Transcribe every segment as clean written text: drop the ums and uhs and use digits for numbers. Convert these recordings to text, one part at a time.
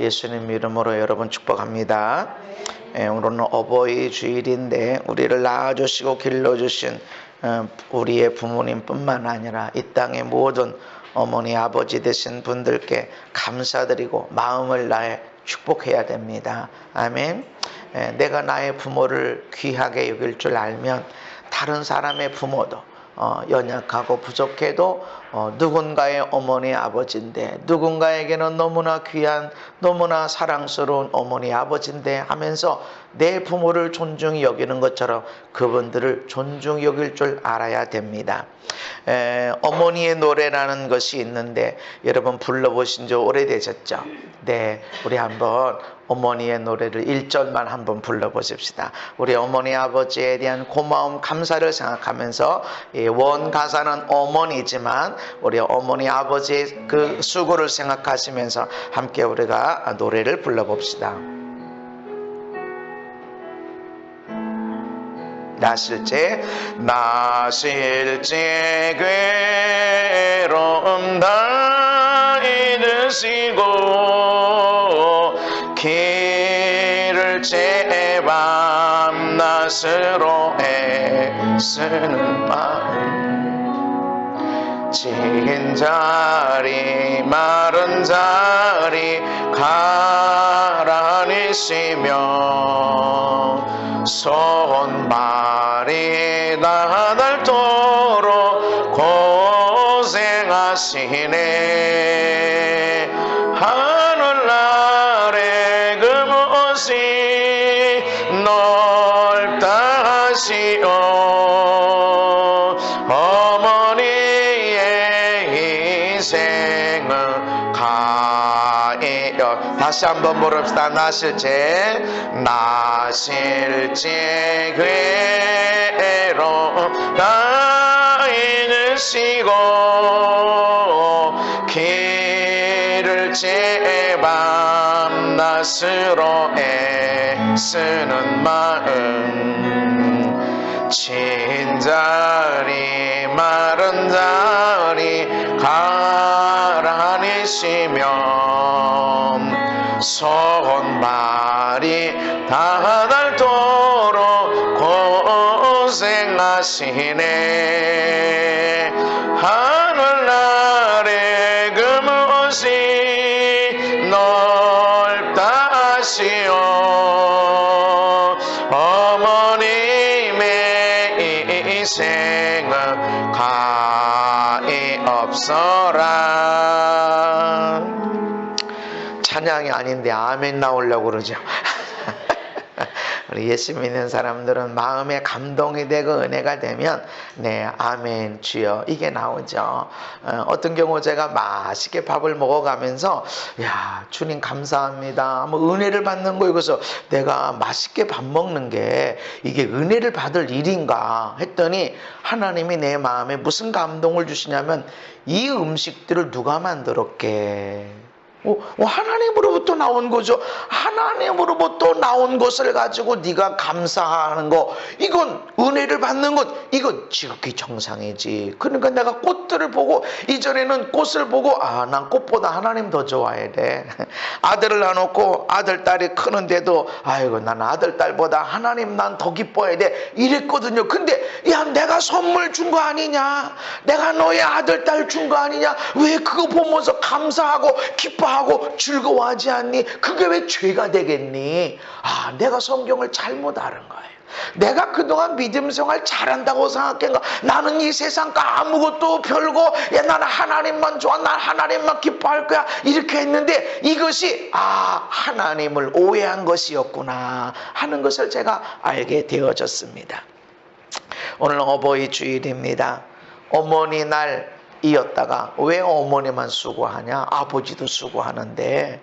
예수님 이름으로 여러분 축복합니다. 오늘은 어버이 주일인데 우리를 낳아주시고 길러주신 우리의 부모님뿐만 아니라 이 땅의 모든 어머니 아버지 되신 분들께 감사드리고 마음을 다해 축복해야 됩니다. 아멘. 내가 나의 부모를 귀하게 여길 줄 알면 다른 사람의 부모도 연약하고 부족해도 누군가의 어머니 아버지인데, 누군가에게는 너무나 귀한 너무나 사랑스러운 어머니 아버지인데 하면서 내 부모를 존중히 여기는 것처럼 그분들을 존중히 여길 줄 알아야 됩니다. 어머니의 노래라는 것이 있는데 여러분 불러보신 지 오래되셨죠? 네, 우리 한번 어머니의 노래를 1절만 한번 불러보십시다. 우리 어머니 아버지에 대한 고마움 감사를 생각하면서 원 가사는 어머니지만 우리 어머니 아버지의 그 수고를 생각하시면서 함께 우리가 노래를 불러봅시다. 나실제 괴로움 다 잊으시고 길을 제 밤낮으로 애쓰는 마음, 진 자리 마른 자리 가라니시며 손발이 닿도록 고생하시네. 하늘나라의 그곳이 넓다 하시오. 어머니의 희생은 가해요. 다시 한번 부릅시다. 나실제 괴로움 다 잊으시고 길을 제 밤낮으로 애쓰는 마음, 진 자리 마른 자리 가라니시며 손발이 닿도록 고생하시네. 하늘나라의 그곳이 넓다 하시오. 어머님의 희생은 가히 없어라. 찬양이 아닌데 아멘 나오려고 그러죠. 우리 예수 믿는 사람들은 마음에 감동이 되고 은혜가 되면 네 아멘 주여 이게 나오죠. 어떤 경우 제가 맛있게 밥을 먹어가면서 야 주님 감사합니다 뭐 은혜를 받는 거 이거서 내가 맛있게 밥 먹는 게 이게 은혜를 받을 일인가 했더니 하나님이 내 마음에 무슨 감동을 주시냐면 이 음식들을 누가 만들었게? 하나님으로부터 나온 거죠. 하나님으로부터 나온 것을 가지고 네가 감사하는 거, 이건 은혜를 받는 것, 이건 지극히 정상이지. 그러니까 내가 꽃들을 보고, 이전에는 꽃을 보고 난 꽃보다 하나님 더 좋아해야 돼. 아들을 낳아놓고 아들 딸이 크는데도 아이고 난 아들 딸보다 하나님 난 더 기뻐해야 돼 이랬거든요. 근데 야 내가 선물 준 거 아니냐, 내가 너의 아들 딸 준 거 아니냐, 왜 그거 보면서 감사하고 기뻐하고 즐거워하지 않니? 그게 왜 죄가 되겠니? 내가 성경을 잘못 아는 거예요. 내가 그동안 믿음 생활 잘한다고 생각했는가? 나는 이 세상 아무것도 별거, 나는 하나님만 좋아, 난 하나님만 기뻐할 거야 이렇게 했는데 이것이 하나님을 오해한 것이었구나 하는 것을 제가 알게 되어졌습니다. 오늘 어버이 주일입니다. 어머니 날이었다가 왜 어머니만 수고하냐? 아버지도 수고하는데,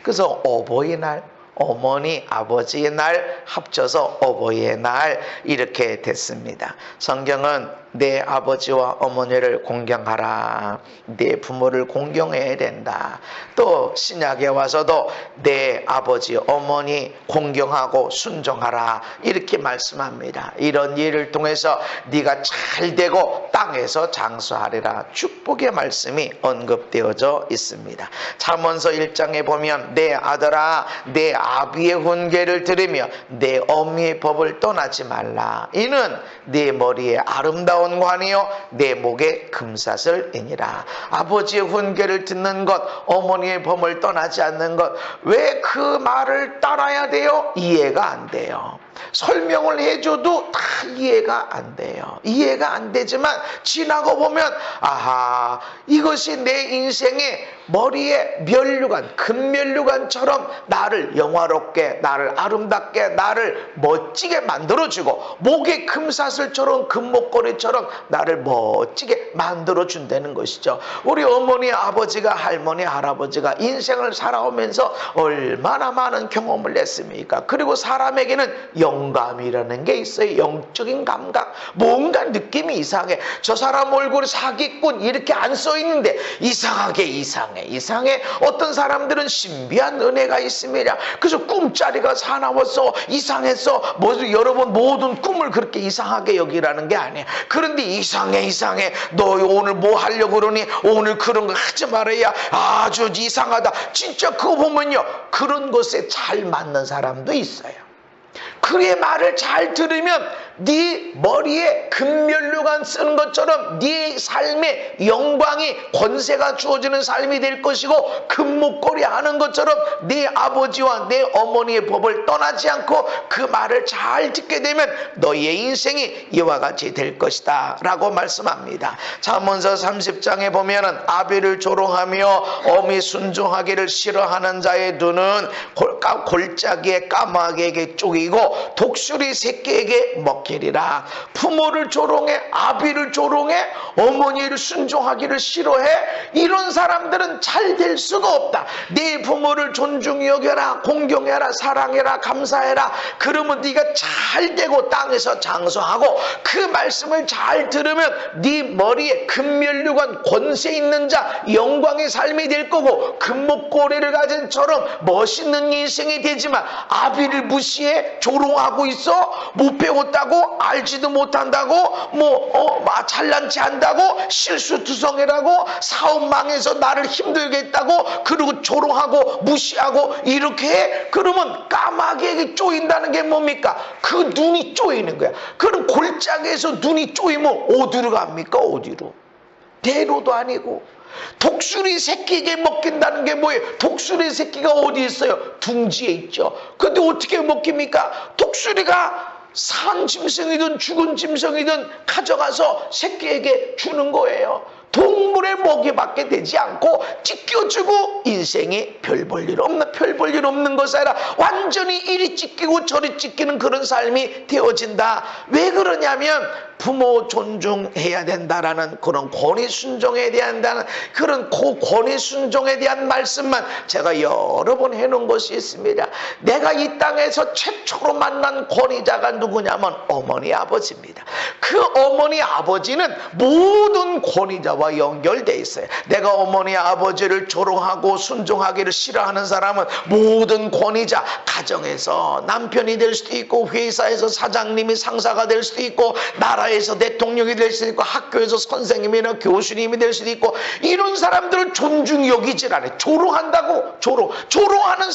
그래서 어버이날, 어머니, 아버지의 날 합쳐서 어버이의 날 이렇게 됐습니다. 성경은 내 아버지와 어머니를 공경하라, 내 부모를 공경해야 된다. 또 신약에 와서도 내 아버지, 어머니 공경하고 순종하라 이렇게 말씀합니다. 이런 일을 통해서 네가 잘 되고 땅에서 장수하리라. 축복의 말씀이 언급되어져 있습니다. 잠언서 1장에 보면 내 아들아 내 아비의 훈계를 들으며 내 어미의 법을 떠나지 말라. 이는 네 머리에 아름다운 관이요 내 목에 금사슬이니라. 아버지의 훈계를 듣는 것, 어머니의 법을 떠나지 않는 것, 왜 그 말을 따라야 돼요? 이해가 안 돼요. 설명을 해줘도 다 이해가 안 돼요. 이해가 안 되지만 지나고 보면 아하, 이것이 내 인생의 머리에 면류관, 금면류관처럼 나를 영화롭게, 나를 아름답게, 나를 멋지게 만들어주고 목에 금사슬처럼 금목걸이처럼 나를 멋지게 만들어준다는 것이죠. 우리 어머니, 아버지가, 할머니, 할아버지가 인생을 살아오면서 얼마나 많은 경험을 했습니까? 그리고 사람에게는 영감이라는 게 있어요. 영적인 감각. 뭔가 느낌이 이상해. 저 사람 얼굴에 사기꾼 이렇게 안 써있는데 이상해. 어떤 사람들은 신비한 은혜가 있습니다. 그래서 꿈자리가 사나워서 이상해서 여러분 모든 꿈을 그렇게 이상하게 여기라는 게 아니에요. 그런데 이상해. 너 오늘 뭐 하려고 그러니? 오늘 그런 거 하지 말아야 아주 이상하다. 진짜 그거 보면요, 그런 것에 잘 맞는 사람도 있어요. 그의 말을 잘 들으면 네 머리에 금면류관 쓰는 것처럼 네 삶에 영광이, 권세가 주어지는 삶이 될 것이고, 금목걸이 하는 것처럼 네 아버지와 내 어머니의 법을 떠나지 않고 그 말을 잘 듣게 되면 너희의 인생이 이와 같이 될 것이다 라고 말씀합니다. 잠언서 30장에 보면은 아비를 조롱하며 어미 순종하기를 싫어하는 자의 눈은 골짜기에 까마귀에게 쪼이고 독수리 새끼에게 먹히리라. 부모를 조롱해, 아비를 조롱해, 어머니를 순종하기를 싫어해. 이런 사람들은 잘 될 수가 없다. 네 부모를 존중히 여겨라, 공경해라, 사랑해라, 감사해라. 그러면 네가 잘 되고 땅에서 장수하고, 그 말씀을 잘 들으면 네 머리에 금면류관, 권세 있는 자, 영광의 삶이 될 거고, 금목걸이를 가진 처럼 멋있는 인생이 되지만 아비를 무시해 조롱하고 있어? 못 배웠다고? 알지도 못한다고? 잘난 체 한다고? 실수투성이라고? 사업 망해서 나를 힘들게 했다고? 그리고 조롱하고 무시하고 이렇게 해? 그러면 까마귀에게 쪼인다는 게 뭡니까? 그 눈이 쪼이는 거야. 그럼 골짜기에서 눈이 쪼이면 어디로 갑니까? 어디로? 대로도 아니고. 독수리 새끼에게 먹힌다는 게 뭐예요? 독수리 새끼가 어디 있어요? 둥지에 있죠. 근데 어떻게 먹힙니까? 독수리가 산 짐승이든 죽은 짐승이든 가져가서 새끼에게 주는 거예요. 동물의 먹이 받게 되지 않고 찢겨주고 인생이 별 볼 일 없는 것이 아니라 완전히 이리 찢기고 저리 찢기는 그런 삶이 되어진다. 왜 그러냐면 부모 존중해야 된다라는 그런 권위 순종에 대한 그런 권위 순종에 대한 말씀만 제가 여러 번 해놓은 것이 있습니다. 내가 이 땅에서 최초로 만난 권위자가 누구냐면 어머니 아버지입니다. 그 어머니 아버지는 모든 권위자와 연결되어 있어요. 내가 어머니 아버지를 조롱하고 순종하기를 싫어하는 사람은 모든 권위자, 가정에서 남편이 될 수도 있고, 회사에서 사장님이 상사가 될 수도 있고, 나라에서 대통령이 될 수도 있고, 학교에서 선생님이나 교수님이 될 수도 있고, 이런 사람들을 존중히 여기질 않아요. 조롱한다고. 조롱하는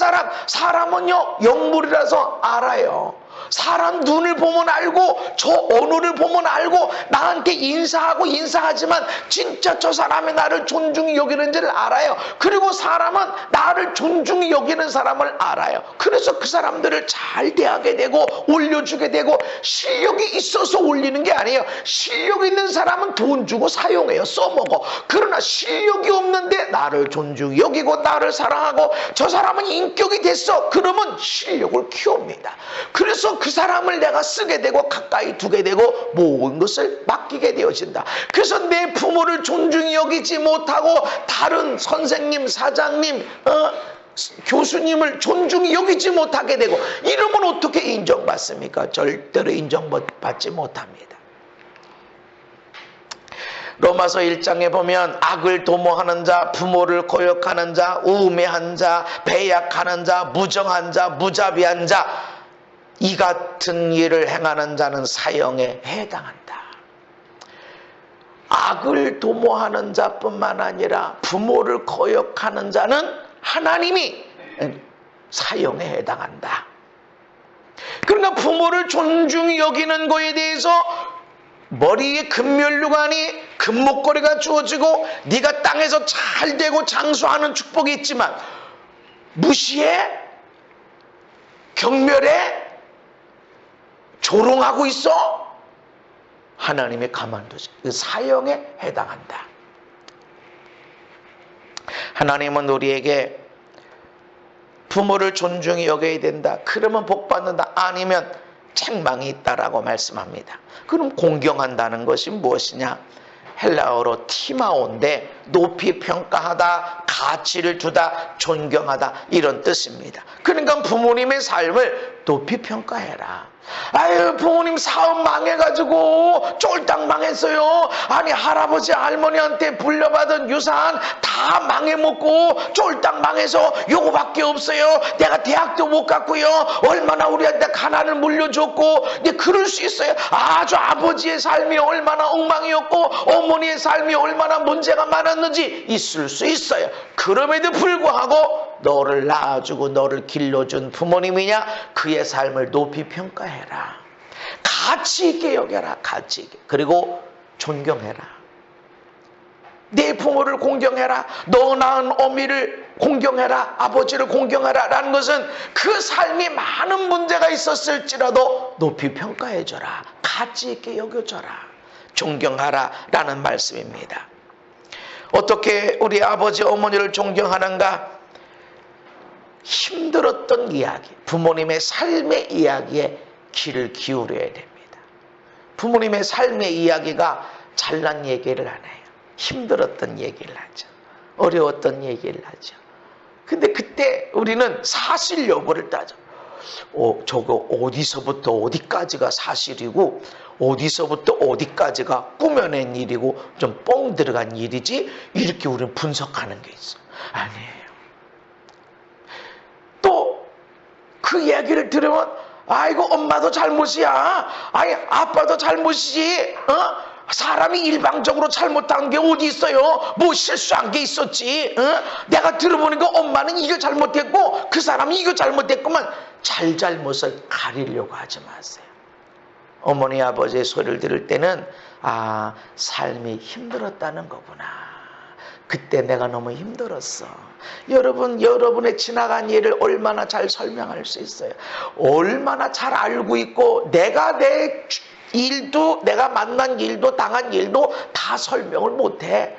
사람은요 영물이라서 알아요. 사람 눈을 보면 알고, 저 언어를 보면 알고, 나한테 인사하지만 진짜 저 사람이 나를 존중히 여기는지를 알아요. 그리고 사람은 나를 존중히 여기는 사람을 알아요. 그래서 그 사람들을 잘 대하게 되고 올려주게 되고, 실력이 있어서 올리는 게 아니에요. 실력 있는 사람은 돈 주고 사용해요. 써먹어. 그러나 실력이 없는데 나를 존중히 여기고 나를 사랑하고, 저 사람은 인격이 됐어. 그러면 실력을 키웁니다. 그래서 그 사람을 내가 쓰게 되고 가까이 두게 되고 모든 것을 맡기게 되어진다. 그래서 내 부모를 존중히 여기지 못하고 다른 선생님, 사장님, 교수님을 존중히 여기지 못하게 되고, 이러면 어떻게 인정받습니까? 절대로 인정받지 못합니다. 로마서 1장에 보면 악을 도모하는 자, 부모를 거역하는 자, 우매한 자, 배약하는 자, 무정한 자, 무자비한 자, 이 같은 일을 행하는 자는 사형에 해당한다. 악을 도모하는 자뿐만 아니라 부모를 거역하는 자는 하나님이 사형에 해당한다. 그러니까 부모를 존중히 여기는 거에 대해서 머리에 금면류관이 금목걸이가 주어지고 네가 땅에서 잘 되고 장수하는 축복이 있지만 무시해? 경멸해? 조롱하고 있어? 하나님의 가만두지. 사형에 해당한다. 하나님은 우리에게 부모를 존중히 여겨야 된다. 그러면 복 받는다. 아니면 책망이 있다라고 말씀합니다. 그럼 공경한다는 것이 무엇이냐? 헬라어로 티마오인데 높이 평가하다, 가치를 두다, 존경하다 이런 뜻입니다. 그러니까 부모님의 삶을 높이 평가해라. 아유, 부모님 사업 망해가지고 쫄딱 망했어요. 아니, 할아버지 할머니한테 물려받은 유산 다 망해먹고 쫄딱 망해서 요거밖에 없어요. 내가 대학도 못 갔고요. 얼마나 우리한테 가난을 물려줬고. 네, 그럴 수 있어요. 아주 아버지의 삶이 얼마나 엉망이었고 어머니의 삶이 얼마나 문제가 많았는지 있을 수 있어요. 그럼에도 불구하고 너를 낳아주고 너를 길러준 부모님이냐? 그의 삶을 높이 평가해라. 가치 있게 여겨라. 가치 있게. 그리고 존경해라. 내 부모를 공경해라. 너 낳은 어미를 공경해라. 아버지를 공경하라. 라는 것은 그 삶이 많은 문제가 있었을지라도 높이 평가해줘라. 가치 있게 여겨줘라. 존경하라. 라는 말씀입니다. 어떻게 우리 아버지 어머니를 존경하는가? 힘들었던 이야기, 부모님의 삶의 이야기에 귀를 기울여야 됩니다. 부모님의 삶의 이야기가 잘난 얘기를 안 해요. 힘들었던 얘기를 하죠. 어려웠던 얘기를 하죠. 근데 그때 우리는 사실 여부를 따져. 저거 어디서부터 어디까지가 사실이고 어디서부터 어디까지가 꾸며낸 일이고 좀 뻥 들어간 일이지, 이렇게 우리는 분석하는 게 있어. 아니에요. 또 그 이야기를 들으면 아이고 엄마도 잘못이야. 아니 아빠도 잘못이지. 사람이 일방적으로 잘못한 게 어디 있어요? 뭐 실수한 게 있었지. 내가 들어보니까 엄마는 이거 잘못했고 그 사람이 이거 잘못했구만. 잘못을 가리려고 하지 마세요. 어머니 아버지의 소리를 들을 때는 아, 삶이 힘들었다는 거구나. 그때 내가 너무 힘들었어. 여러분의 지나간 일을 얼마나 잘 설명할 수 있어요? 얼마나 잘 알고 있고 내가 내 일도, 내가 만난 일도 당한 일도 다 설명을 못해.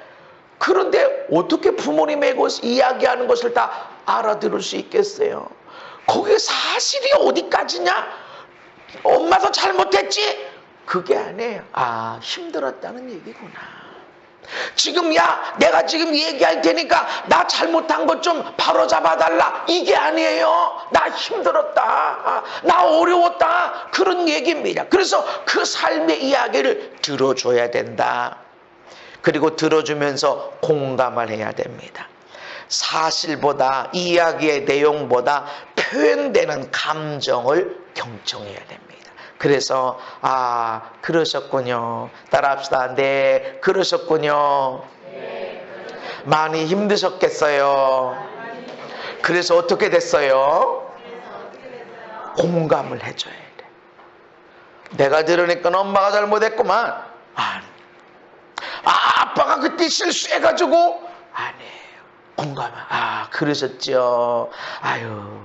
그런데 어떻게 부모님의 이야기하는 것을 다 알아들을 수 있겠어요? 거기에 사실이 어디까지냐? 엄마도 잘못했지? 그게 아니에요. 아, 힘들었다는 얘기구나. 지금 야, 내가 지금 얘기할 테니까 나 잘못한 것 좀 바로잡아달라. 이게 아니에요. 나 힘들었다. 나 어려웠다. 그런 얘기입니다. 그래서 그 삶의 이야기를 들어줘야 된다. 그리고 들어주면서 공감을 해야 됩니다. 사실보다, 이야기의 내용보다 표현되는 감정을 경청해야 됩니다. 그래서 아, 그러셨군요. 따라합시다. 네, 그러셨군요. 많이 힘드셨겠어요. 그래서 어떻게 됐어요? 공감을 해줘야 돼. 내가 들으니까 엄마가 잘못했구만. 아빠가 그때 실수해가지고 아니에요. 공감. 아, 그러셨죠. 아유,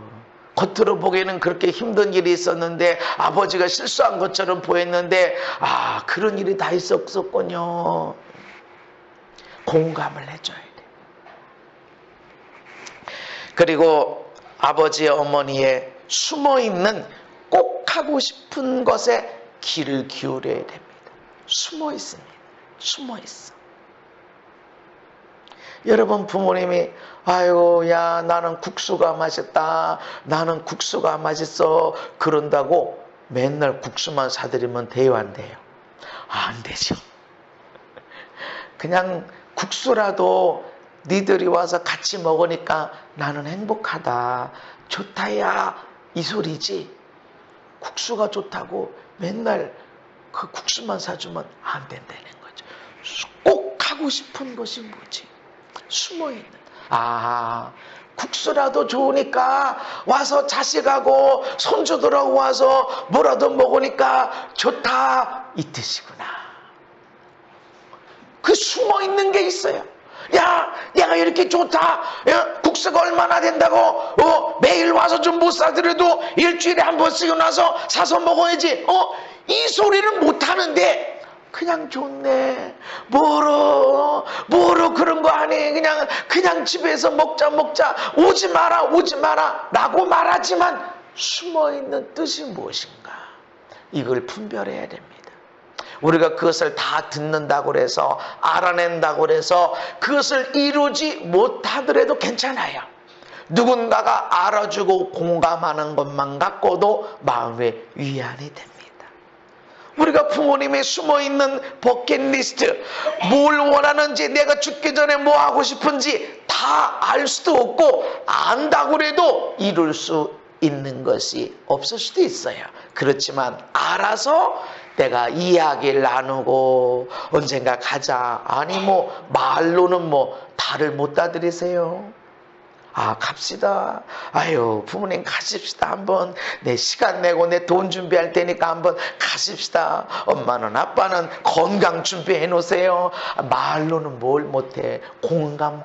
겉으로 보기에는 그렇게 힘든 일이 있었는데 아버지가 실수한 것처럼 보였는데 아, 그런 일이 다 있었군요. 공감을 해줘야 돼. 그리고 아버지의 어머니의 숨어있는 꼭 하고 싶은 것에 귀를 기울여야 됩니다. 숨어 있습니다. 숨어 있어. 여러분 부모님이 아이고 야 나는 국수가 맛있다. 나는 국수가 맛있어. 그런다고 맨날 국수만 사드리면 돼요, 안 돼요? 안 되죠. 그냥 국수라도 니들이 와서 같이 먹으니까 나는 행복하다. 좋다야. 이 소리지. 국수가 좋다고 맨날 그 국수만 사주면 안 된다는 거죠. 꼭 하고 싶은 것이 뭐지? 숨어있는. 국수라도 좋으니까 와서 자식하고 손주들하고 와서 뭐라도 먹으니까 좋다, 이 뜻이구나. 그 숨어있는 게 있어요. 야, 내가 이렇게 좋다. 야, 국수가 얼마나 된다고? 매일 와서 좀 못 사더라도 일주일에 한 번씩 와서 사서 먹어야지. 이 소리를 못 하는데 그냥 좋네. 뭐로 그런 거 아니. 그냥 집에서 먹자. 오지 마라 라고 말하지만 숨어있는 뜻이 무엇인가? 이걸 분별해야 됩니다. 우리가 그것을 다 듣는다고 해서 알아낸다고 해서 그것을 이루지 못하더라도 괜찮아요. 누군가가 알아주고 공감하는 것만 갖고도 마음의 위안이 됩니다. 우리가 부모님의 숨어있는 버킷리스트, 뭘 원하는지, 내가 죽기 전에 뭐 하고 싶은지 다 알 수도 없고 안다고 해도 이룰 수 있는 것이 없을 수도 있어요. 그렇지만 알아서 내가 이야기를 나누고 언젠가 가자. 아니 말로는 달을 못 따드리세요. 갑시다. 아유, 부모님 가십시다. 한번 내 시간 내고 내 돈 준비할 테니까 한번 가십시다. 엄마는 아빠는 건강 준비해 놓으세요. 말로는 뭘 못해. 공감.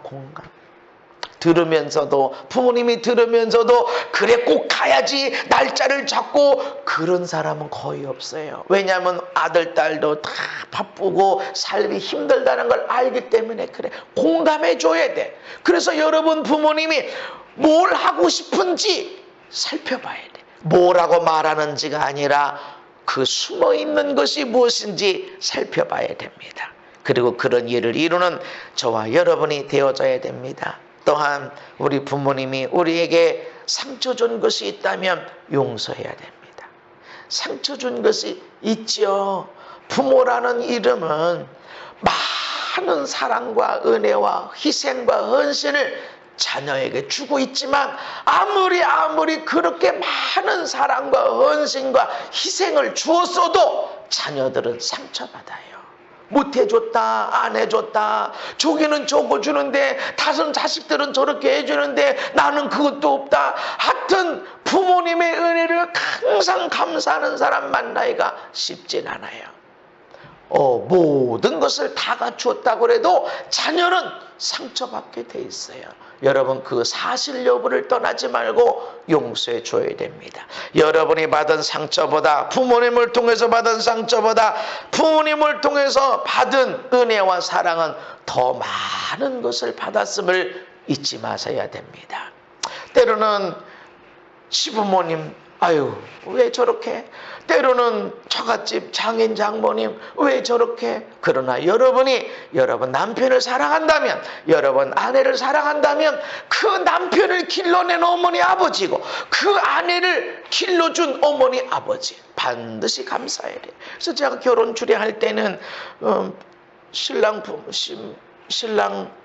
들으면서도, 부모님이 들으면서도 그래 꼭 가야지 날짜를 잡고, 그런 사람은 거의 없어요. 왜냐하면 아들 딸도 다 바쁘고 삶이 힘들다는 걸 알기 때문에 그래. 공감해 줘야 돼. 그래서 여러분 부모님이 뭘 하고 싶은지 살펴봐야 돼. 뭐라고 말하는지가 아니라 그 숨어있는 것이 무엇인지 살펴봐야 됩니다. 그리고 그런 일을 이루는 저와 여러분이 되어져야 됩니다. 또한 우리 부모님이 우리에게 상처 준 것이 있다면 용서해야 됩니다. 상처 준 것이 있죠. 부모라는 이름은 많은 사랑과 은혜와 희생과 헌신을 자녀에게 주고 있지만 아무리 그렇게 많은 사랑과 헌신과 희생을 주었어도 자녀들은 상처받아요. 못해줬다, 안 해줬다, 저기는 저거 주는데 다른 자식들은 저렇게 해주는데 나는 그것도 없다. 하여튼 부모님의 은혜를 항상 감사하는 사람 만나기가 쉽진 않아요. 모든 것을 다 갖추었다고 해도 자녀는 상처받게 돼 있어요. 여러분 그 사실 여부를 떠나지 말고 용서해 줘야 됩니다. 여러분이 받은 상처보다, 부모님을 통해서 받은 상처보다 부모님을 통해서 받은 은혜와 사랑은 더 많은 것을 받았음을 잊지 마셔야 됩니다. 때로는 시부모님, 아유 왜 저렇게, 때로는 처갓집 장인 장모님 왜 저렇게. 그러나 여러분이 여러분 남편을 사랑한다면, 여러분 아내를 사랑한다면 그 남편을 길러낸 어머니 아버지고 그 아내를 길러준 어머니 아버지 반드시 감사해야 돼요. 그래서 제가 결혼 주례할 때는 신랑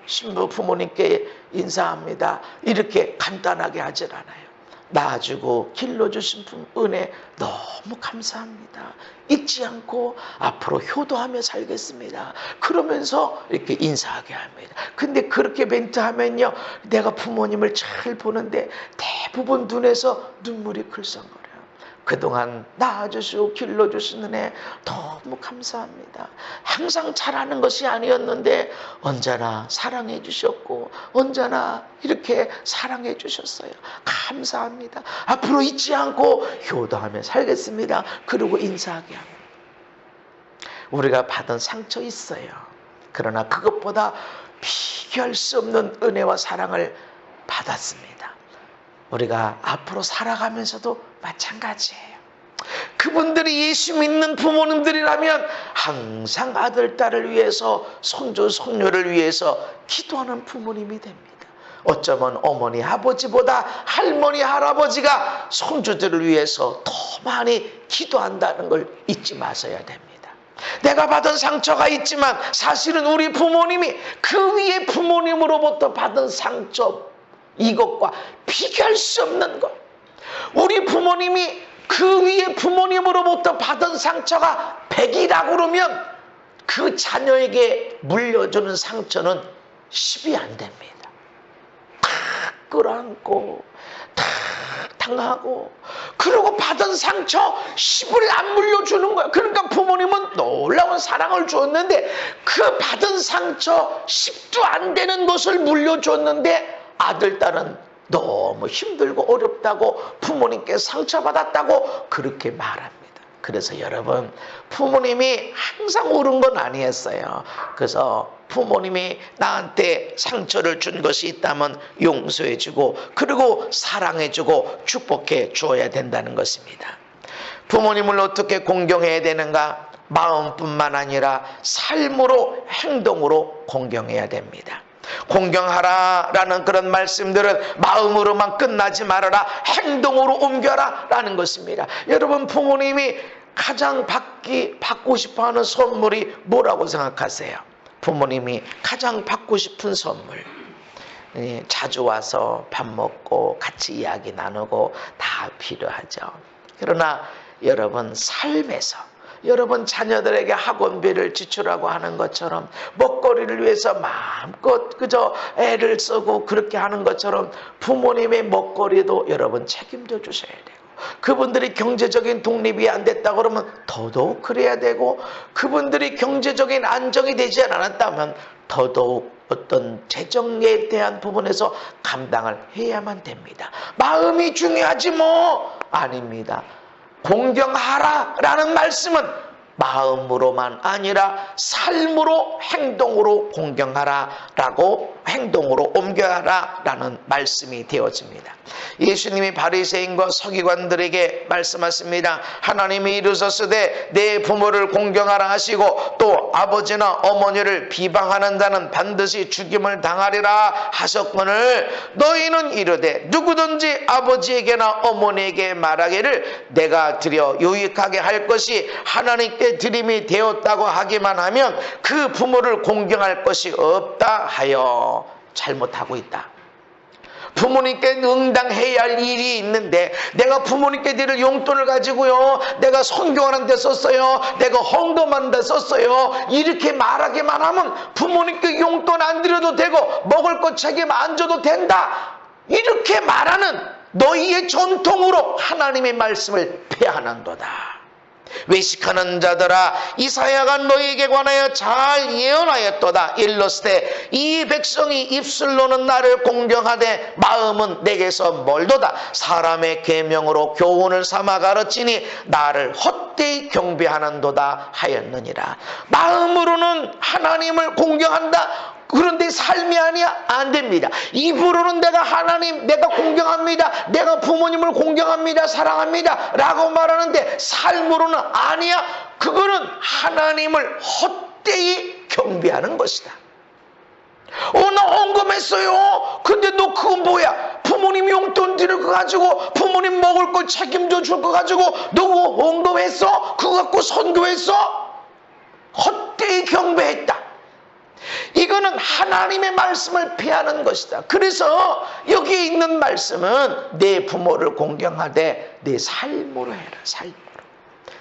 신부 부모님께 인사합니다 이렇게 간단하게 하질 않아요. 낳아주고 길러주신 은혜 너무 감사합니다. 잊지 않고 앞으로 효도하며 살겠습니다. 그러면서 이렇게 인사하게 합니다. 근데 그렇게 멘트하면요, 내가 부모님을 잘 보는데 대부분 눈에서 눈물이 글썽거려요. 그동안 낳아주시고 길러주신 은혜 너무 감사합니다. 항상 잘하는 것이 아니었는데 언제나 사랑해 주셨고 언제나 이렇게 사랑해 주셨어요. 감사합니다. 앞으로 잊지 않고 효도하며 살겠습니다. 그리고 인사하게 합니다. 우리가 받은 상처 있어요. 그러나 그것보다 비교할 수 없는 은혜와 사랑을 받았습니다. 우리가 앞으로 살아가면서도 마찬가지예요. 그분들이 예수 믿는 부모님들이라면 항상 아들, 딸을 위해서, 손주, 손녀를 위해서 기도하는 부모님이 됩니다. 어쩌면 어머니, 아버지보다 할머니, 할아버지가 손주들을 위해서 더 많이 기도한다는 걸 잊지 마셔야 됩니다. 내가 받은 상처가 있지만 사실은 우리 부모님이 그 위에 부모님으로부터 받은 상처, 이것과 비교할 수 없는 것. 우리 부모님이 그 위에 부모님으로부터 받은 상처가 100이라고 그러면 그 자녀에게 물려주는 상처는 10이 안 됩니다. 다 끌어안고 다 당하고 그리고 받은 상처 10을 안 물려주는 거야. 그러니까 부모님은 놀라운 사랑을 주었는데 그 받은 상처 10도 안 되는 것을 물려줬는데 아들, 딸은 너무 힘들고 어렵다고 부모님께 상처받았다고 그렇게 말합니다. 그래서 여러분, 부모님이 항상 옳은 건 아니었어요. 그래서 부모님이 나한테 상처를 준 것이 있다면 용서해주고 그리고 사랑해주고 축복해 주어야 된다는 것입니다. 부모님을 어떻게 공경해야 되는가? 마음뿐만 아니라 삶으로, 행동으로 공경해야 됩니다. 공경하라라는 그런 말씀들은 마음으로만 끝나지 말아라, 행동으로 옮겨라 라는 것입니다. 여러분, 부모님이 가장 받고 싶어하는 선물이 뭐라고 생각하세요? 부모님이 가장 받고 싶은 선물, 자주 와서 밥 먹고 같이 이야기 나누고 다 필요하죠. 그러나 여러분, 삶에서 여러분 자녀들에게 학원비를 지출하고 하는 것처럼, 먹거리를 위해서 마음껏 그저 애를 쓰고 그렇게 하는 것처럼 부모님의 먹거리도 여러분 책임져 주셔야 돼요. 그분들이 경제적인 독립이 안 됐다 그러면 더더욱 그래야 되고, 그분들이 경제적인 안정이 되지 않았다면 더더욱 어떤 재정에 대한 부분에서 감당을 해야만 됩니다. 마음이 중요하지 뭐? 아닙니다. 공경하라라는 말씀은 마음으로만 아니라 삶으로, 행동으로 공경하라라고, 행동으로 옮겨라라는 말씀이 되어집니다. 예수님이 바리새인과 서기관들에게 말씀하십니다. 하나님이 이르셨으되 내 부모를 공경하라 하시고 또 아버지나 어머니를 비방하는 자는 반드시 죽임을 당하리라 하셨거늘 너희는 이르되 누구든지 아버지에게나 어머니에게 말하기를 내가 드려 유익하게 할 것이 하나님께 드림이 되었다고 하기만 하면 그 부모를 공경할 것이 없다 하여 잘못하고 있다. 부모님께 응당해야 할 일이 있는데 내가 부모님께 드릴 용돈을 가지고요, 내가 선교하는 데 썼어요, 내가 헌금하는 데 썼어요, 이렇게 말하기만 하면 부모님께 용돈 안 드려도 되고 먹을 것 책임 안 져도 된다, 이렇게 말하는 너희의 전통으로 하나님의 말씀을 폐하는도다. 외식하는 자들아, 이사야가 너희에게 관하여 잘 예언하였도다. 일렀으되 이 백성이 입술로는 나를 공경하되 마음은 내게서 멀도다. 사람의 계명으로 교훈을 삼아 가르치니 나를 헛되이 경배하는도다 하였느니라. 마음으로는 하나님을 공경한다. 그런데 삶이 아니야? 안 됩니다. 입으로는 내가 하나님, 내가 공경합니다, 내가 부모님을 공경합니다, 사랑합니다 라고 말하는데 삶으로는 아니야. 그거는 하나님을 헛되이 경배하는 것이다. 나 헌금했어요. 근데 너 그건 뭐야? 부모님 용돈 드릴 거 가지고, 부모님 먹을 거 책임져 줄 거 가지고 너 헌금했어? 그거 갖고 선교했어? 헛되이 경배했다. 이거는 하나님의 말씀을 피하는 것이다. 그래서 여기에 있는 말씀은 내 부모를 공경하되 내 삶으로 해라. 삶으로.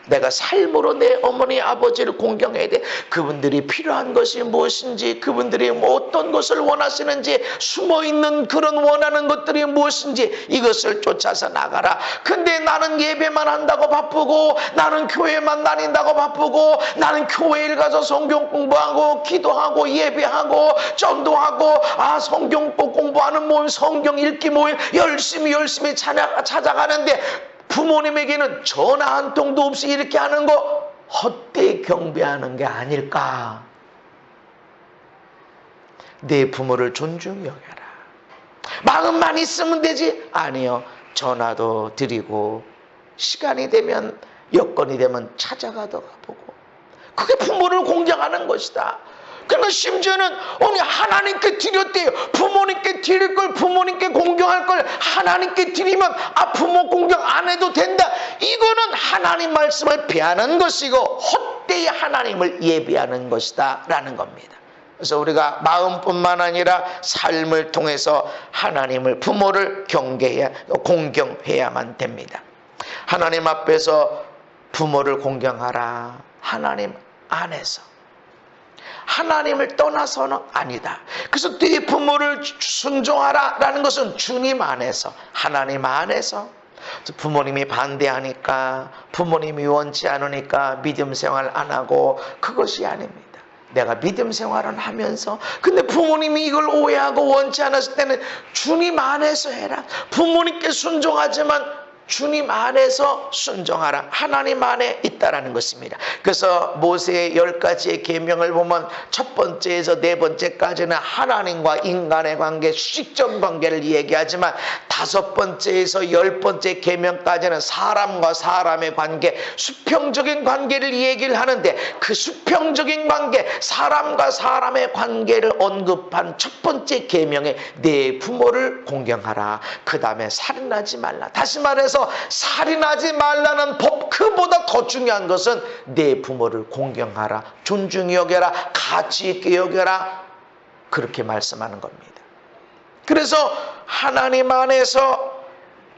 내가 삶으로 내 어머니 아버지를 공경해야 돼. 그분들이 필요한 것이 무엇인지, 그분들이 어떤 것을 원하시는지, 숨어있는 그런 원하는 것들이 무엇인지 이것을 쫓아서 나가라. 근데 나는 예배만 한다고 바쁘고, 나는 교회만 다닌다고 바쁘고, 나는 교회를 가서 성경 공부하고 기도하고 예배하고 전도하고 성경 공부하는 모임, 성경 읽기 모임 열심히 찾아가는데 부모님에게는 전화 한 통도 없이 이렇게 하는 거 헛되이 경배하는 게 아닐까? 내 부모를 존중히 여겨라. 마음만 있으면 되지? 아니요. 전화도 드리고 시간이 되면, 여건이 되면 찾아가다가 보고, 그게 부모를 공경하는 것이다. 그러나 심지어는 하나님께 드렸대요. 부모님께 드릴 걸, 부모님께 공경할 걸 하나님께 드리면 부모 공경 안 해도 된다. 이거는 하나님 말씀을 폐하는 것이고 헛되이 하나님을 예비하는 것이다 라는 겁니다. 그래서 우리가 마음뿐만 아니라 삶을 통해서 하나님을, 부모를 공경해야만 됩니다. 하나님 앞에서 부모를 공경하라. 하나님 안에서 하나님을 떠나서는 아니다. 그래서 네 부모를 순종하라 라는 것은 주님 안에서, 하나님 안에서. 부모님이 반대하니까, 부모님이 원치 않으니까 믿음 생활 안 하고, 그것이 아닙니다. 내가 믿음 생활은 하면서, 근데 부모님이 이걸 오해하고 원치 않았을 때는 주님 안에서 해라. 부모님께 순종하지만 주님 안에서 순종하라. 하나님 안에 있다라는 것입니다. 그래서 모세의 10가지의 계명을 보면 첫 번째에서 네 번째까지는 하나님과 인간의 관계, 수직적 관계를 얘기하지만 다섯 번째에서 10번째 계명까지는 사람과 사람의 관계, 수평적인 관계를 얘기를 하는데, 그 수평적인 관계, 사람과 사람의 관계를 언급한 첫 번째 계명에 내 부모를 공경하라. 그 다음에 살인하지 말라. 다시 말해서 살인하지 말라는 법, 그보다 더 중요한 것은 내 부모를 공경하라, 존중히 여겨라, 가치 있게 여겨라, 그렇게 말씀하는 겁니다. 그래서 하나님 안에서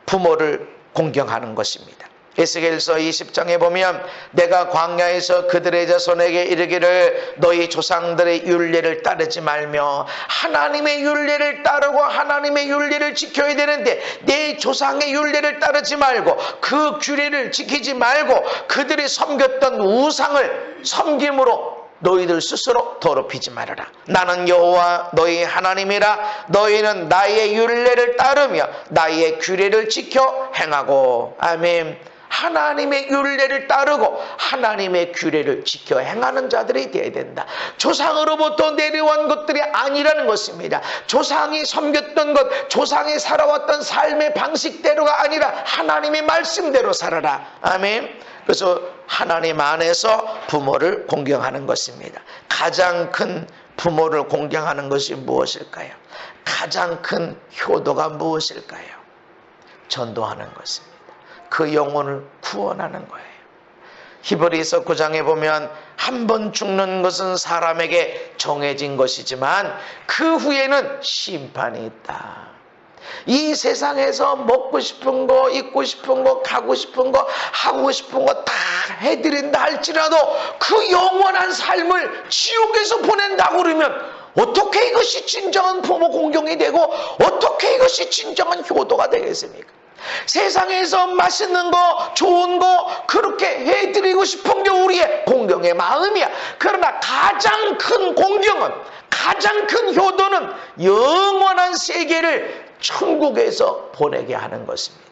부모를 공경하는 것입니다. 에스겔서 20장에 보면 내가 광야에서 그들의 자손에게 이르기를 너희 조상들의 율례를 따르지 말며, 하나님의 율례를 따르고 하나님의 율례를 지켜야 되는데 내 조상의 율례를 따르지 말고 그 규례를 지키지 말고 그들이 섬겼던 우상을 섬김으로 너희들 스스로 더럽히지 말아라. 나는 여호와 너희 하나님이라. 너희는 나의 율례를 따르며 나의 규례를 지켜 행하고. 아멘. 하나님의 율례를 따르고 하나님의 규례를 지켜 행하는 자들이 되어야 된다. 조상으로부터 내려온 것들이 아니라는 것입니다. 조상이 섬겼던 것, 조상이 살아왔던 삶의 방식대로가 아니라 하나님의 말씀대로 살아라. 아멘. 그래서 하나님 안에서 부모를 공경하는 것입니다. 가장 큰 부모를 공경하는 것이 무엇일까요? 가장 큰 효도가 무엇일까요? 전도하는 것입니다. 그 영혼을 구원하는 거예요. 히브리서 9장에 보면 한 번 죽는 것은 사람에게 정해진 것이지만 그 후에는 심판이 있다. 이 세상에서 먹고 싶은 거, 입고 싶은 거, 가고 싶은 거, 하고 싶은 거 다 해드린다 할지라도 그 영원한 삶을 지옥에서 보낸다고 그러면 어떻게 이것이 진정한 부모 공경이 되고 어떻게 이것이 진정한 효도가 되겠습니까? 세상에서 맛있는 거, 좋은 거 그렇게 해드리고 싶은 게 우리의 공경의 마음이야. 그러나 가장 큰 공경은, 가장 큰 효도는 영원한 세계를 천국에서 보내게 하는 것입니다.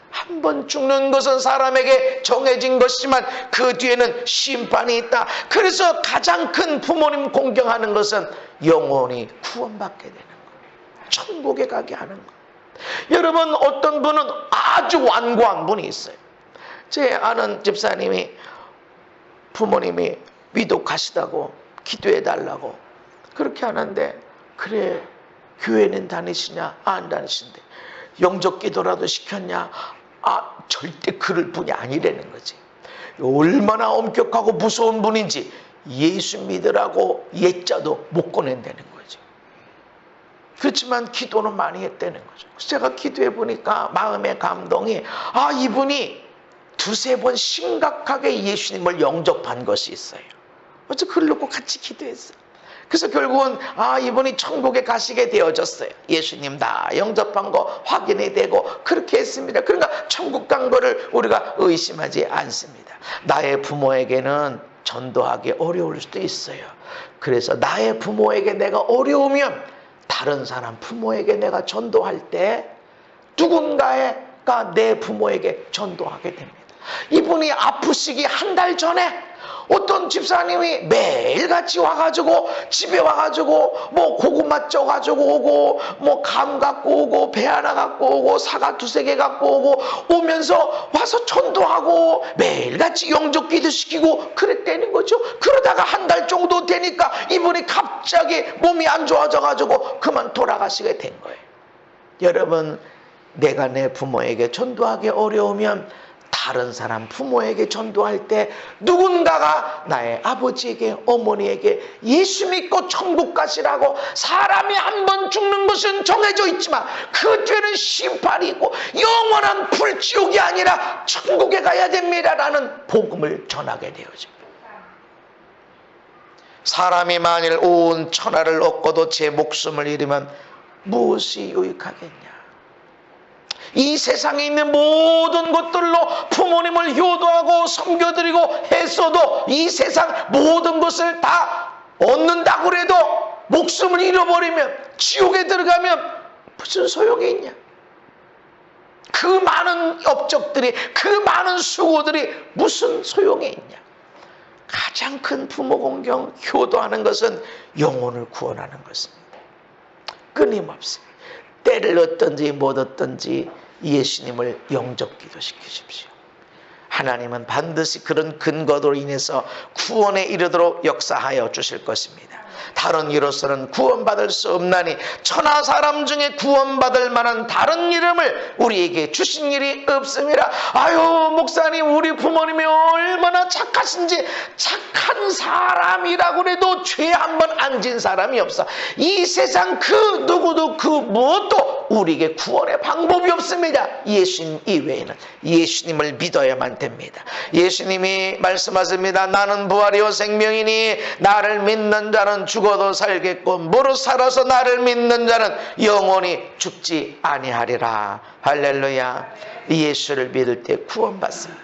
한 번 죽는 것은 사람에게 정해진 것이지만 그 뒤에는 심판이 있다. 그래서 가장 큰 부모님 공경하는 것은 영혼이 구원받게 되는 거예요. 천국에 가게 하는 거예요. 여러분, 어떤 분은 아주 완고한 분이 있어요. 제 아는 집사님이 부모님이 위독하시다고 기도해 달라고 그렇게 하는데, 그래 교회는 다니시냐? 안 다니신대. 영적 기도라도 시켰냐? 절대 그럴 분이 아니라는 거지. 얼마나 엄격하고 무서운 분인지 예수 믿으라고 예자도 못 꺼낸다는 거지. 그렇지만 기도는 많이 했다는 거죠. 제가 기도해 보니까 마음의 감동이, 이분이 두세 번 심각하게 예수님을 영접한 것이 있어요. 어째 그걸 놓고 같이 기도했어요. 그래서 결국은 이분이 천국에 가시게 되어졌어요. 예수님 다 영접한 거 확인이 되고 그렇게 했습니다. 그러니까 천국 간 거를 우리가 의심하지 않습니다. 나의 부모에게는 전도하기 어려울 수도 있어요. 그래서 나의 부모에게 내가 어려우면 다른 사람 부모에게 내가 전도할 때 누군가가 내 부모에게 전도하게 됩니다. 이분이 아프시기 한 달 전에 어떤 집사님이 매일같이 와가지고 집에 와가지고 뭐 고구마 쪄가지고 오고 뭐 감 갖고 오고 배 하나 갖고 오고 사과 두세 개 갖고 오고 오면서 와서 전도하고 매일같이 영접 기도 시키고 그랬다는 거죠. 그러다가 한 달 정도 되니까 이분이 갑자기 몸이 안 좋아져가지고 그만 돌아가시게 된 거예요. 여러분, 내가 내 부모에게 전도하기 어려우면 다른 사람 부모에게 전도할 때 누군가가 나의 아버지에게, 어머니에게 예수 믿고 천국 가시라고, 사람이 한 번 죽는 것은 정해져 있지만 그 뒤에는 심판이 있고 영원한 불지옥이 아니라 천국에 가야 됩니다라는 복음을 전하게 되어집니다. 사람이 만일 온 천하를 얻고도 제 목숨을 잃으면 무엇이 유익하겠냐. 이 세상에 있는 모든 것들로 부모님을 효도하고 섬겨드리고 했어도 이 세상 모든 것을 다 얻는다고 해도 목숨을 잃어버리면, 지옥에 들어가면 무슨 소용이 있냐. 그 많은 업적들이, 그 많은 수고들이 무슨 소용이 있냐. 가장 큰 부모 공경, 효도하는 것은 영혼을 구원하는 것입니다. 끊임없이 때를 얻든지 못 얻든지 예수님을 영접 기도시키십시오. 하나님은 반드시 그런 근거로 인해서 구원에 이르도록 역사하여 주실 것입니다. 다른 이로서는 구원받을 수 없나니 천하 사람 중에 구원받을 만한 다른 이름을 우리에게 주신 일이 없습니다. 아유, 목사님, 우리 부모님이 얼마나 착하신지. 착한 사람이라고 해도 죄 한 번 안 진 사람이 없어. 이 세상 그 누구도 그 무엇도 우리에게 구원의 방법이 없습니다. 예수님 이외에는. 예수님을 믿어야만 됩니다. 예수님이 말씀하십니다. 나는 부활이요 생명이니 나를 믿는 자는 죽어도 살겠고 무릇 살아서 나를 믿는 자는 영원히 죽지 아니하리라. 할렐루야. 예수를 믿을 때 구원받습니다.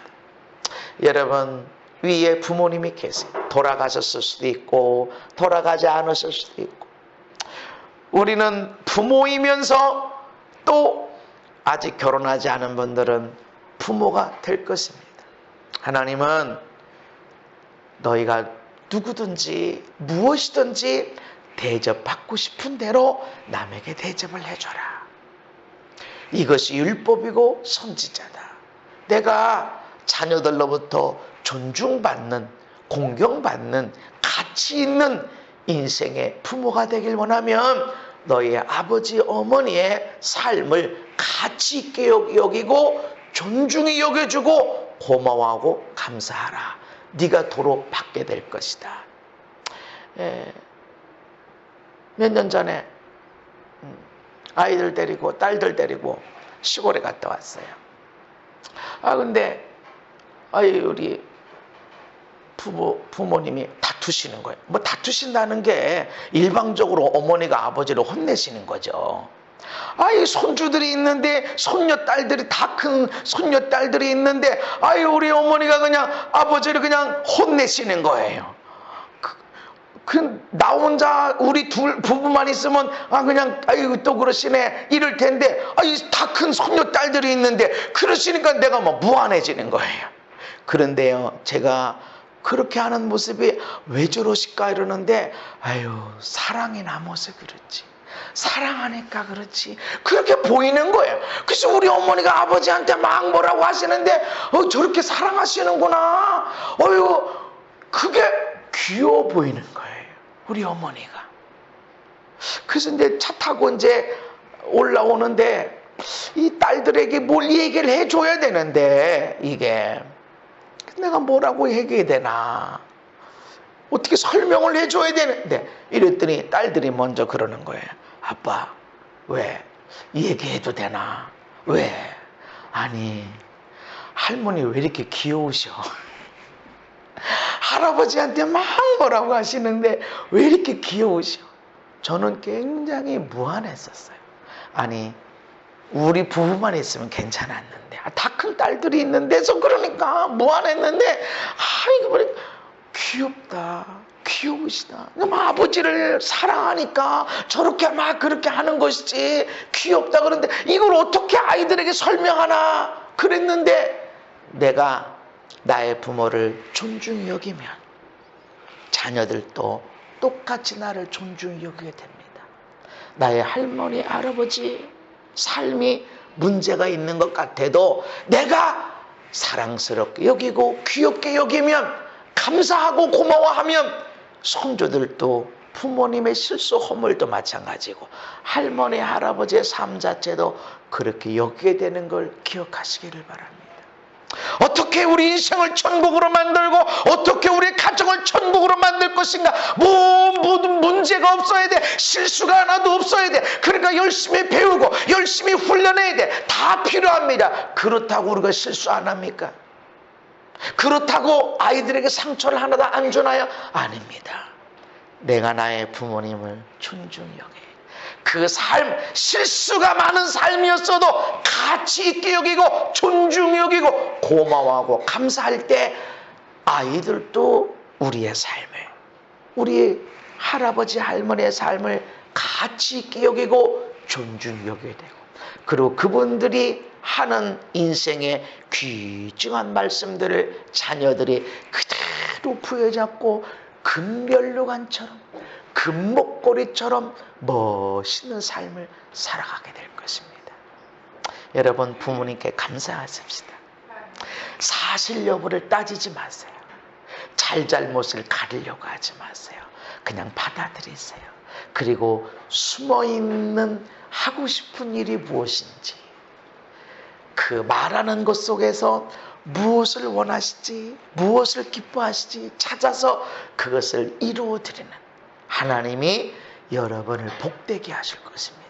여러분, 위에 부모님이 계세요. 돌아가셨을 수도 있고 돌아가지 않으실 수도 있고. 우리는 부모이면서 또 아직 결혼하지 않은 분들은 부모가 될 것입니다. 하나님은 너희가 누구든지 무엇이든지 대접받고 싶은 대로 남에게 대접을 해줘라. 이것이 율법이고 선지자다. 내가 자녀들로부터 존중받는, 공경받는, 가치 있는 인생의 부모가 되길 원하면 너희의 아버지 어머니의 삶을 가치 있게 여기고 존중히 여겨주고 고마워하고 감사하라. 네가 도로 받게 될 것이다. 몇 년 전에 아이들 데리고 딸들 데리고 시골에 갔다 왔어요. 근데 우리 부모님이 다투시는 거예요. 뭐 다투신다는 게 일방적으로 어머니가 아버지를 혼내시는 거죠. 이 손주들이 있는데, 손녀딸들이, 다 큰 손녀딸들이 있는데, 우리 어머니가 그냥 아버지를 그냥 혼내시는 거예요. 나 혼자, 우리 둘 부부만 있으면 그냥 또 그러시네 이럴 텐데, 다 큰 손녀딸들이 있는데 그러시니까 내가 뭐 무안해지는 거예요. 그런데요, 제가 그렇게 하는 모습이 왜 저러실까 이러는데, 사랑이 남아서 그렇지, 사랑하니까 그렇지, 그렇게 보이는 거예요. 그래서 우리 어머니가 아버지한테 막 뭐라고 하시는데 저렇게 사랑하시는구나. 그게 귀여워 보이는 거예요, 우리 어머니가. 그래서 이제 차 타고 이제 올라오는데 이 딸들에게 뭘 얘기를 해줘야 되는데, 이게 내가 뭐라고 얘기해야 되나, 어떻게 설명을 해줘야 되는데, 이랬더니 딸들이 먼저 그러는 거예요. 아빠, 왜? 얘기해도 되나? 왜? 아니, 할머니 왜 이렇게 귀여우셔? 할아버지한테 막 뭐라고 하시는데 왜 이렇게 귀여우셔? 저는 굉장히 무안했었어요. 아니, 우리 부부만 있으면 괜찮았는데, 다 큰 딸들이 있는데서 그러니까 무안했는데, 이거 귀엽다, 귀여우시다. 아버지를 사랑하니까 저렇게 막 그렇게 하는 것이지, 귀엽다. 그런데 이걸 어떻게 아이들에게 설명하나 그랬는데, 내가 나의 부모를 존중히 여기면 자녀들도 똑같이 나를 존중히 여기게 됩니다. 나의 할머니, 할아버지 삶이 문제가 있는 것 같아도 내가 사랑스럽게 여기고 귀엽게 여기면, 감사하고 고마워하면 손주들도 부모님의 실수 허물도 마찬가지고 할머니, 할아버지의 삶 자체도 그렇게 여기게 되는 걸 기억하시기를 바랍니다. 어떻게 우리 인생을 천국으로 만들고 어떻게 우리 가정을 천국으로 만들 것인가. 모든 문제가 없어야 돼. 실수가 하나도 없어야 돼. 그러니까 열심히 배우고 열심히 훈련해야 돼. 다 필요합니다. 그렇다고 우리가 실수 안 합니까? 그렇다고 아이들에게 상처를 하나도 안 주나요? 아닙니다. 내가 나의 부모님을 존중히 여겨. 그 삶, 실수가 많은 삶이었어도 가치 있게 여기고 존중히 여기고 고마워하고 감사할 때 아이들도 우리의 삶을, 우리 할아버지 할머니의 삶을 가치 있게 여기고 존중히 여겨야 되고, 그리고 그분들이 하는 인생의 귀중한 말씀들을 자녀들이 그대로 부여잡고 금면류관처럼 금목걸이처럼 멋있는 삶을 살아가게 될 것입니다. 여러분, 부모님께 감사하십시다. 사실 여부를 따지지 마세요. 잘잘못을 가리려고 하지 마세요. 그냥 받아들이세요. 그리고 숨어있는 하고 싶은 일이 무엇인지, 그 말하는 것 속에서 무엇을 원하시지, 무엇을 기뻐하시지 찾아서 그것을 이루어드리는 하나님이 여러분을 복되게 하실 것입니다.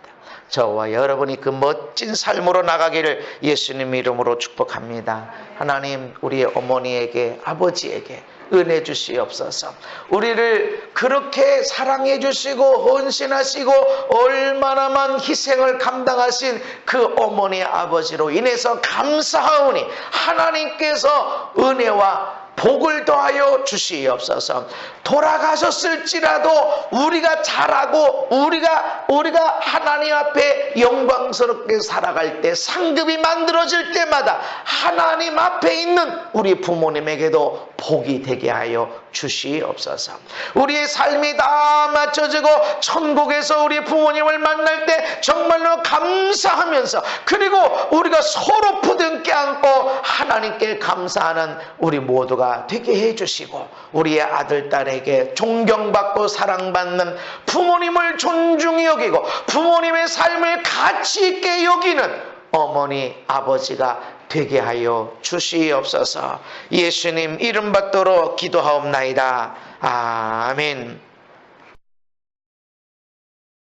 저와 여러분이 그 멋진 삶으로 나가기를 예수님 이름으로 축복합니다. 하나님, 우리 어머니에게, 아버지에게 은혜 주시옵소서. 우리를 그렇게 사랑해 주시고 헌신하시고 얼마나 많은 희생을 감당하신 그 어머니 아버지로 인해서 감사하오니 하나님께서 은혜와 복을 더하여 주시옵소서. 돌아가셨을지라도 우리가 잘하고 우리가 하나님 앞에 영광스럽게 살아갈 때, 상급이 만들어질 때마다 하나님 앞에 있는 우리 부모님에게도 복이 되게 하여 주시옵소서. 우리의 삶이 다 맞춰지고 천국에서 우리 부모님을 만날 때 정말로 감사하면서, 그리고 우리가 서로 부둥켜 안고 하나님께 감사하는 우리 모두가 되게 해주시고, 우리의 아들 딸에게 존경받고 사랑받는, 부모님을 존중히 여기고 부모님의 삶을 가치 있게 여기는 어머니 아버지가 되게 하여 주시옵소서. 예수님 이름 받도록 기도하옵나이다. 아멘.